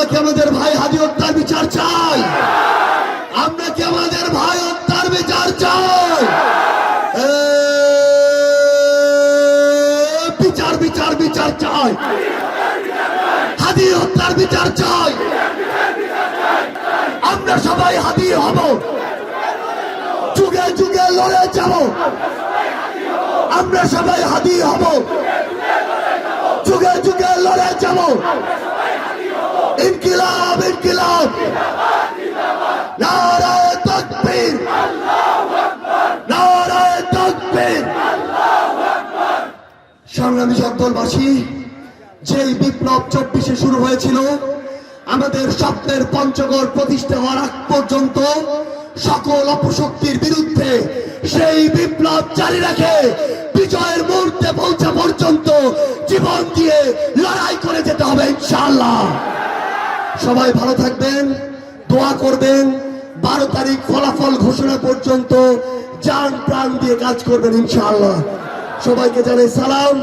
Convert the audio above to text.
কি আমাদের ভাই হাদি হত্যার বিচার চাই? আমরা কি আমাদের ভাই হত্যার বিচার চাই? বিচার বিচার বিচার চাই, হাদি হত্যার বিচার চাই। আমরা সবাই হাদি হব, যুগে যুগে লড়ে যাব। আমরা সবাই হাদি হব, যুগে যুগে লড়ে যাব। ইনকিলাব ইনকিলাব, নারায়ে তাকবীর, নারায়ে তাকবীর। সংগ্রামী সকলবাসী, যেই বিপ্লব 24-এ শুরু হয়েছিল, আমাদের স্বপ্নের পঞ্চগড় প্রতিষ্ঠা হওয়ার আগ পর্যন্ত সকল অপশক্তির বিরুদ্ধে সেই বিপ্লব জারি রাখে বিজয়ের মুহূর্তে পৌঁছা পর্যন্ত জীবন দিয়ে লড়াই করে যেতে হবে ইনশাআল্লাহ। সবাই ভালো থাকবেন, দোয়া করবেন। 12 তারিখ ফলাফল ঘোষণা পর্যন্ত জান প্রাণ দিয়ে কাজ করবেন ইনশাআল্লাহ। সবাইকে জানাই সালাম।